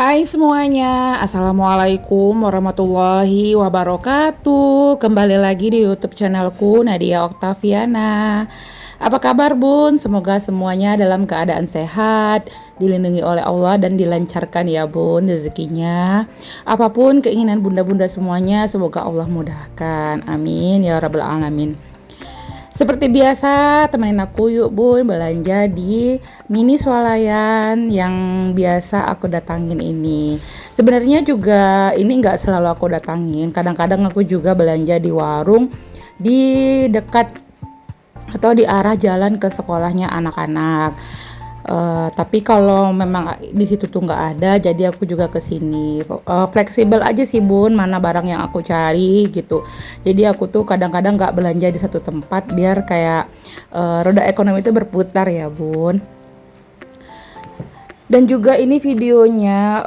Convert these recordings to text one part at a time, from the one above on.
Hai semuanya, Assalamualaikum warahmatullahi wabarakatuh. Kembali lagi di YouTube channelku Nadia Oktaviana. Apa kabar bun? Semoga semuanya dalam keadaan sehat, dilindungi oleh Allah dan dilancarkan ya bun rezekinya. Apapun keinginan bunda-bunda semuanya, semoga Allah mudahkan. Amin ya rabbal alamin. Seperti biasa, temenin aku yuk bun belanja di mini swalayan yang biasa aku datangin ini. Sebenarnya juga ini nggak selalu aku datangin. Kadang-kadang aku juga belanja di warung di dekat atau di arah jalan ke sekolahnya anak-anak. Tapi kalau memang di situ tuh nggak ada, jadi aku juga ke sini. Fleksibel aja sih bun, mana barang yang aku cari gitu. Jadi aku tuh kadang-kadang nggak belanja di satu tempat biar kayak roda ekonomi itu berputar ya bun. Dan juga ini videonya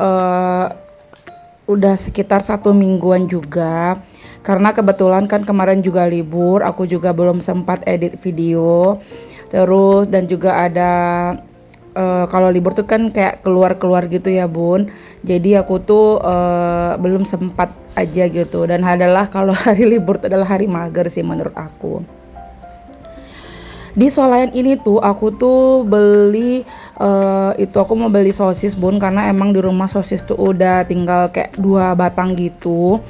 udah sekitar 1 mingguan juga. Karena kebetulan kan kemarin juga libur, aku juga belum sempat edit video. Terus dan juga ada kalau libur tuh kan kayak keluar-keluar gitu ya bun. Jadi aku tuh belum sempat aja gitu. Dan adalah kalau hari libur itu adalah hari mager sih menurut aku. Di swalayan ini tuh aku tuh beli itu aku mau beli sosis bun, karena emang di rumah sosis tuh udah tinggal kayak 2 batang gitu.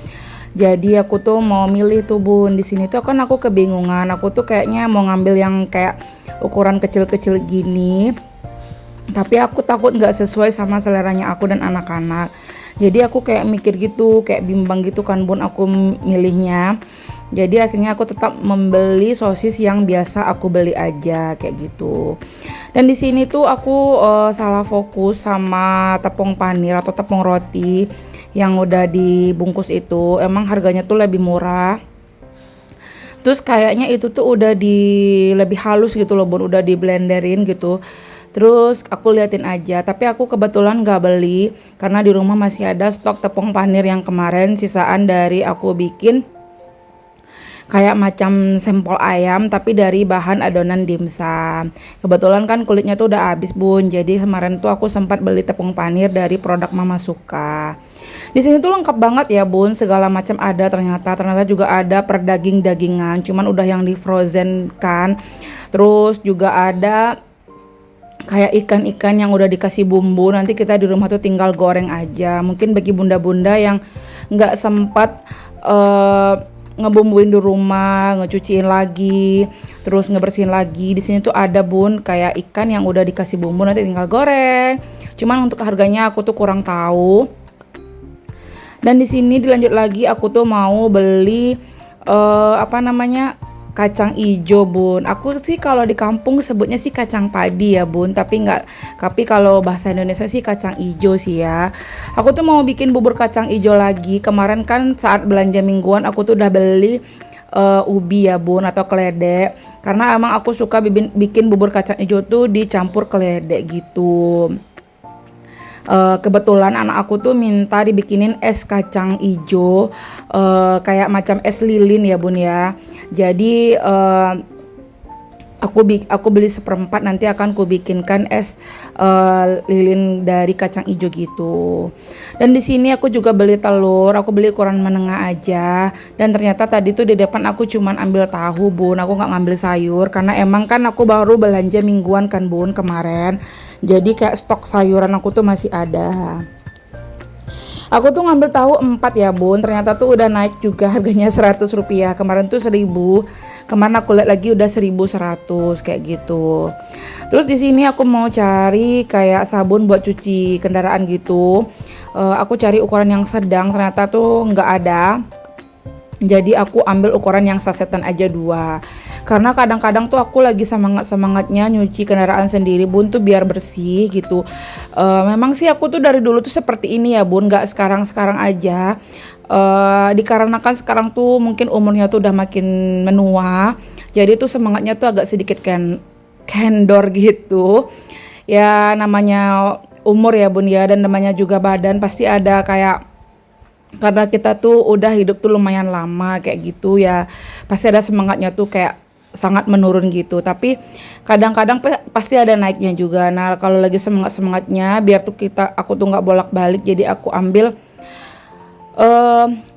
Jadi aku tuh mau milih tuh bun. Di sini tuh kan aku kebingungan. Aku tuh kayaknya mau ngambil yang kayak ukuran kecil-kecil gini. Tapi aku takut nggak sesuai sama seleranya aku dan anak-anak. Jadi aku kayak mikir gitu, kayak bimbang gitu kan bun aku milihnya. Jadi akhirnya aku tetap membeli sosis yang biasa aku beli aja kayak gitu. Dan di sini tuh aku salah fokus sama tepung panir atau tepung roti yang udah dibungkus itu. Emang harganya tuh lebih murah. Terus kayaknya itu tuh udah lebih halus gitu loh bun, udah di blenderin gitu. Terus aku liatin aja, tapi aku kebetulan gak beli karena di rumah masih ada stok tepung panir yang kemarin sisaan dari aku bikin kayak macam sempol ayam tapi dari bahan adonan dimsum. Kebetulan kan kulitnya tuh udah habis bun, jadi kemarin tuh aku sempat beli tepung panir dari produk Mama Suka. Di sini tuh lengkap banget ya bun, segala macam ada ternyata juga ada per daging-dagingan, cuman udah yang di frozen kan. Terus juga ada kayak ikan-ikan yang udah dikasih bumbu, nanti kita di rumah tuh tinggal goreng aja. Mungkin bagi bunda-bunda yang nggak sempat ngebumbuin di rumah, ngecuciin lagi, terus ngebersihin lagi. Di sini tuh ada bun kayak ikan yang udah dikasih bumbu, nanti tinggal goreng. Cuman untuk harganya aku tuh kurang tahu. Dan di sini dilanjut lagi aku tuh mau beli kacang ijo bun. Aku sih kalau di kampung sebutnya sih kacang padi ya bun, tapi kalau bahasa Indonesia sih kacang ijo sih ya. Aku tuh mau bikin bubur kacang ijo lagi. Kemarin kan saat belanja mingguan aku tuh udah beli ubi ya bun atau keledek, karena emang aku suka bikin bubur kacang ijo tuh dicampur keledek gitu. Kebetulan anak aku tuh minta dibikinin es kacang ijo, kayak macam es lilin ya bun ya. Jadi aku beli seperempat, nanti akan ku bikinkan es lilin dari kacang ijo gitu. Dan di sini aku juga beli telur, aku beli ukuran menengah aja. Dan ternyata tadi tuh di depan aku cuman ambil tahu bun, aku nggak ngambil sayur karena emang kan aku baru belanja mingguan kan bun kemarin. Jadi kayak stok sayuran aku tuh masih ada. Aku tuh ngambil tahu 4 ya bun, ternyata tuh udah naik juga harganya Rp100. Kemarin tuh 1.000, kemarin aku lihat lagi udah 1.100 kayak gitu. Terus di sini aku mau cari kayak sabun buat cuci kendaraan gitu. Aku cari ukuran yang sedang, ternyata tuh nggak ada. Jadi aku ambil ukuran yang sasetan aja 2. Karena kadang-kadang tuh aku lagi semangat-semangatnya nyuci kendaraan sendiri bun tuh biar bersih gitu. Memang sih aku tuh dari dulu tuh seperti ini ya bun, gak sekarang-sekarang aja. Dikarenakan sekarang tuh mungkin umurnya tuh udah makin menua, jadi tuh semangatnya tuh agak sedikit kendor gitu. Ya namanya umur ya bun ya, dan namanya juga badan pasti ada kayak, karena kita tuh udah hidup tuh lumayan lama kayak gitu ya, pasti ada semangatnya tuh kayak sangat menurun gitu. Tapi kadang-kadang pasti ada naiknya juga. Nah kalau lagi semangatnya biar tuh aku tuh nggak bolak-balik, jadi aku ambil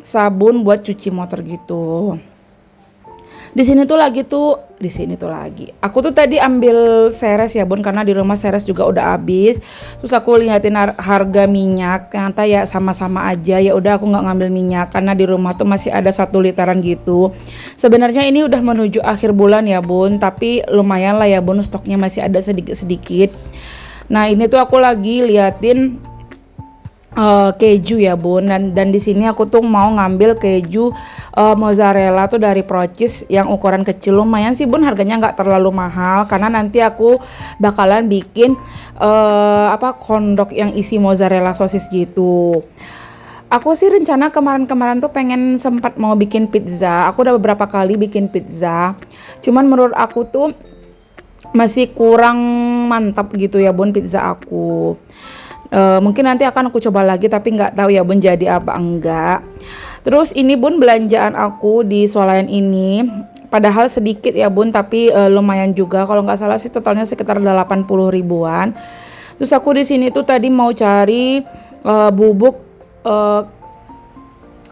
sabun buat cuci motor gitu. Di sini tuh lagi. Aku tuh tadi ambil Ceres ya bun, karena di rumah Ceres juga udah habis. Terus aku liatin harga minyak, ternyata ya sama-sama aja. Ya udah aku nggak ngambil minyak karena di rumah tuh masih ada 1 literan gitu. Sebenarnya ini udah menuju akhir bulan ya bun, tapi lumayan lah ya bun, stoknya masih ada sedikit-sedikit. Nah ini tuh aku lagi liatin keju ya bun, dan di sini aku tuh mau ngambil keju mozzarella tuh dari Procis yang ukuran kecil. Lumayan sih bun, harganya nggak terlalu mahal karena nanti aku bakalan bikin kondok yang isi mozzarella sosis gitu. Aku sih rencana kemarin-kemarin tuh pengen sempat mau bikin pizza. Aku udah beberapa kali bikin pizza, cuman menurut aku tuh masih kurang mantap gitu ya bun pizza aku. Mungkin nanti akan aku coba lagi, tapi nggak tahu ya bun jadi apa enggak. Terus ini bun belanjaan aku di swalayan ini, padahal sedikit ya bun, tapi lumayan juga. Kalau nggak salah sih totalnya sekitar 80 ribuan. Terus aku di sini tuh tadi mau cari bubuk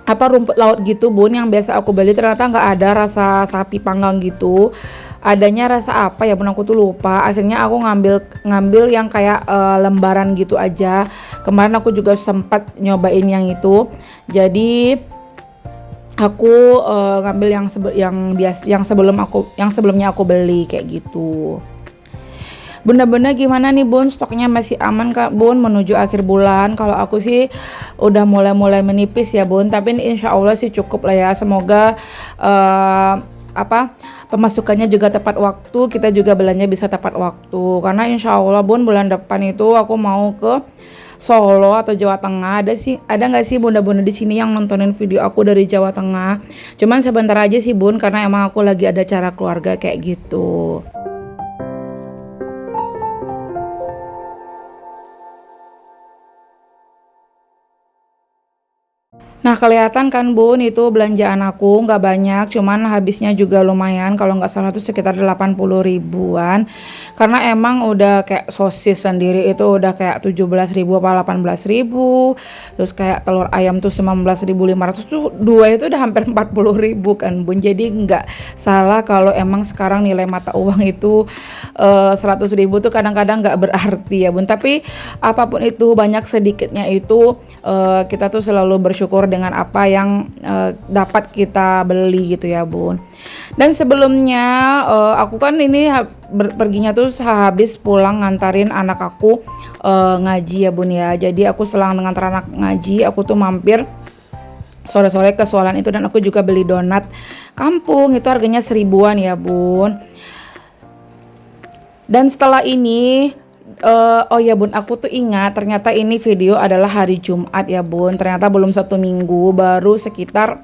rumput laut gitu bun, yang biasa aku beli ternyata nggak ada rasa sapi panggang gitu. Adanya rasa apa ya bun, aku tuh lupa. Akhirnya aku ngambil yang kayak lembaran gitu aja. Kemarin aku juga sempat nyobain yang itu, jadi aku ngambil yang sebelumnya aku beli kayak gitu. Bunda-bunda gimana nih bun, stoknya masih aman kak bun menuju akhir bulan? Kalau aku sih udah mulai menipis ya bun, tapi ini insya Allah sih cukup lah ya. Semoga pemasukannya juga tepat waktu, kita juga belanja bisa tepat waktu. Karena insya Allah bun, bulan depan itu aku mau ke Solo atau Jawa Tengah. Ada nggak sih bunda-bunda di sini yang nontonin video aku dari Jawa Tengah? Cuman sebentar aja sih bun, karena emang aku lagi ada acara keluarga kayak gitu. Nah kelihatan kan bun, itu belanjaan aku nggak banyak, cuman habisnya juga lumayan. Kalau nggak salah tuh sekitar 80 ribuan, karena emang udah kayak sosis sendiri itu udah kayak 17 ribu apa 18 ribu. Terus kayak telur ayam tuh 19.500 tuh, dua itu udah hampir 40 ribu kan bun. Jadi nggak salah kalau emang sekarang nilai mata uang itu 100 ribu tuh kadang-kadang nggak berarti ya bun. Tapi apapun itu, banyak sedikitnya itu kita tuh selalu bersyukur dengan apa yang dapat kita beli gitu ya bun. Dan sebelumnya aku kan ini perginya tuh habis pulang ngantarin anak aku ngaji ya bun ya. Jadi aku selang ngantar anak ngaji, aku tuh mampir sore-sore ke Swalayan itu, dan aku juga beli donat kampung, itu harganya 1.000-an ya bun. Dan setelah ini oh ya bun, aku tuh ingat ternyata ini video adalah hari Jumat ya bun. Ternyata belum 1 minggu, baru sekitar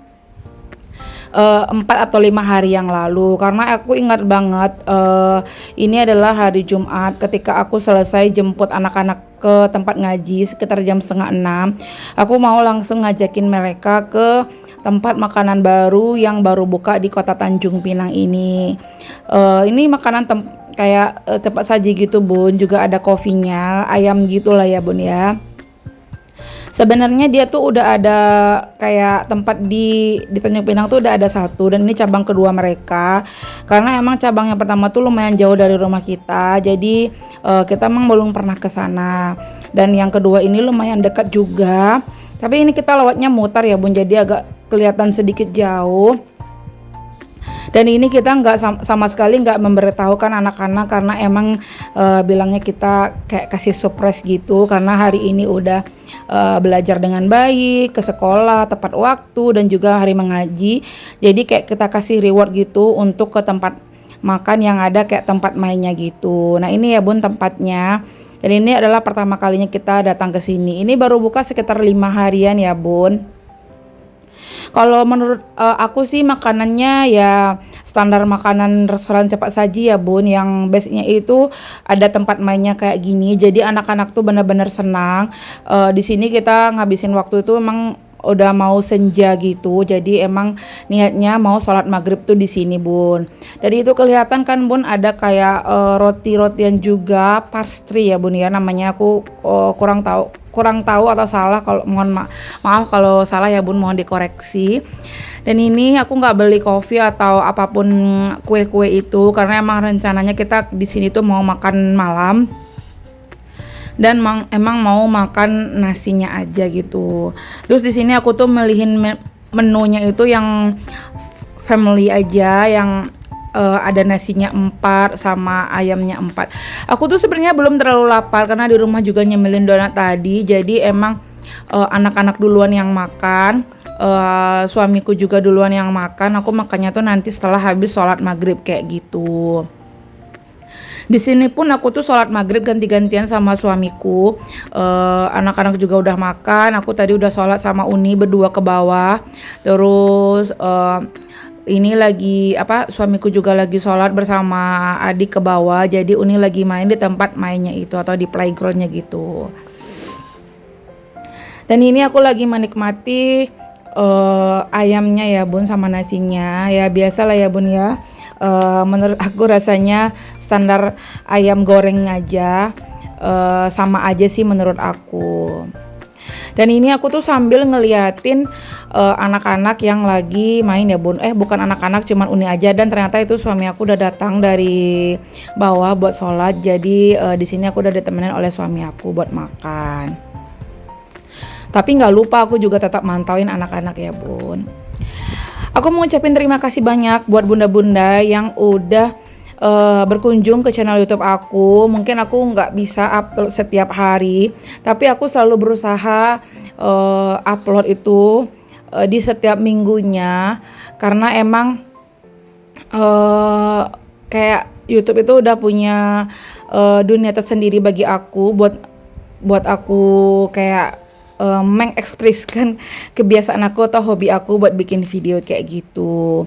4 atau 5 hari yang lalu. Karena aku ingat banget ini adalah hari Jumat ketika aku selesai jemput anak-anak ke tempat ngaji sekitar jam 5:30. Aku mau langsung ngajakin mereka ke tempat makanan baru yang baru buka di kota Tanjung Pinang ini. Ini makanan kayak cepat saji gitu bun, juga ada kopinya, ayam gitulah ya bun ya. Sebenarnya dia tuh udah ada kayak tempat di Tanjung Pinang tuh udah ada satu, dan ini cabang kedua mereka. Karena emang cabang yang pertama tuh lumayan jauh dari rumah kita, jadi kita emang belum pernah ke sana. Dan yang kedua ini lumayan dekat juga, tapi ini kita lewatnya mutar ya bun, jadi agak kelihatan sedikit jauh. Dan ini kita sama sekali nggak memberitahukan anak-anak, karena emang bilangnya kita kayak kasih surprise gitu, karena hari ini udah belajar dengan baik, ke sekolah tepat waktu, dan juga hari mengaji. Jadi kayak kita kasih reward gitu untuk ke tempat makan yang ada kayak tempat mainnya gitu. Nah ini ya bun tempatnya, dan ini adalah pertama kalinya kita datang ke sini. Ini baru buka sekitar 5 harian ya bun. Kalau menurut aku sih makanannya ya standar makanan restoran cepat saji ya bun, yang base-nya itu ada tempat mainnya kayak gini. Jadi anak-anak tuh benar-benar senang. Di sini kita ngabisin waktu itu emang udah mau senja gitu. Jadi emang niatnya mau sholat maghrib tuh di sini bun. Dari itu kelihatan kan bun ada kayak roti-rotian juga pastry ya bun ya namanya. Aku kurang tahu atau salah, kalau maaf kalau salah ya bun, mohon dikoreksi. Dan ini aku nggak beli kopi atau apapun kue-kue itu karena emang rencananya kita di sini tuh mau makan malam dan emang mau makan nasinya aja gitu. Terus di sini aku tuh milihin menunya itu yang family aja, yang ada nasinya 4 sama ayamnya 4. Aku tuh sebenarnya belum terlalu lapar karena di rumah juga nyemilin donat tadi. Jadi emang anak-anak duluan yang makan, suamiku juga duluan yang makan. Aku makannya tuh nanti setelah habis sholat maghrib kayak gitu. Di sini pun aku tuh sholat maghrib ganti-gantian sama suamiku. Anak-anak juga udah makan. Aku tadi udah sholat sama Uni berdua ke bawah. Terus ini lagi suamiku juga lagi sholat bersama adik ke bawah. Jadi Uni lagi main di tempat mainnya itu atau di playgroundnya gitu. Dan ini aku lagi menikmati ayamnya ya bun sama nasinya. Ya biasa lah ya bun ya. Menurut aku rasanya standar ayam goreng aja, sama aja sih menurut aku. Dan ini aku tuh sambil ngeliatin anak-anak yang lagi main ya bun. Bukan anak-anak, cuman Uni aja. Dan ternyata itu suami aku udah datang dari bawah buat sholat. Jadi di sini aku udah ditemenin oleh suami aku buat makan. Tapi nggak lupa aku juga tetap mantauin anak-anak ya bun. Aku mau ngucapin terima kasih banyak buat bunda-bunda yang udah berkunjung ke channel YouTube aku. Mungkin aku nggak bisa upload setiap hari, tapi aku selalu berusaha upload itu di setiap minggunya karena emang kayak YouTube itu udah punya dunia tersendiri bagi aku buat aku kayak mengekspresikan kebiasaan aku atau hobi aku buat bikin video kayak gitu.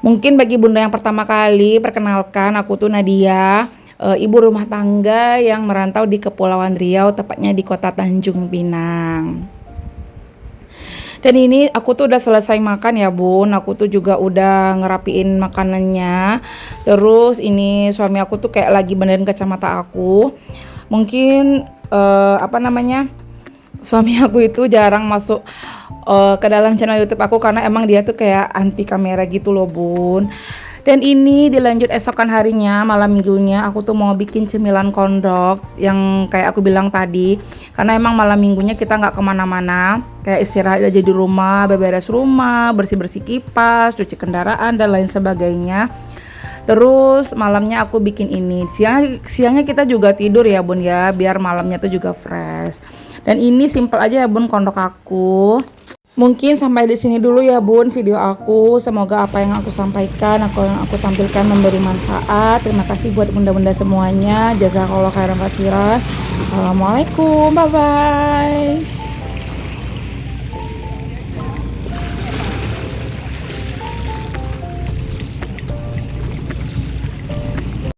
Mungkin bagi bunda yang pertama kali, perkenalkan aku tuh Nadia, ibu rumah tangga yang merantau di Kepulauan Riau, tepatnya di kota Tanjung Pinang. Dan ini aku tuh udah selesai makan ya bun, aku tuh juga udah ngerapiin makanannya. Terus ini suami aku tuh kayak lagi benerin kacamata aku. Mungkin suami aku itu jarang masuk ke dalam channel YouTube aku karena emang dia tuh kayak anti kamera gitu loh bun. Dan ini dilanjut esokan harinya, malam minggunya aku tuh mau bikin cemilan kondok yang kayak aku bilang tadi. Karena emang malam minggunya kita nggak kemana-mana, kayak istirahat aja di rumah, beberes rumah, bersih-bersih kipas, cuci kendaraan dan lain sebagainya. Terus malamnya aku bikin ini. Siangnya kita juga tidur ya bun ya, biar malamnya tuh juga fresh. Dan ini simple aja ya bun kondok aku. Mungkin sampai di sini dulu ya bun video aku. Semoga apa yang aku sampaikan, yang aku tampilkan memberi manfaat. Terima kasih buat bunda-bunda semuanya. Jazakallahu khairan katsiran. Assalamualaikum, bye bye.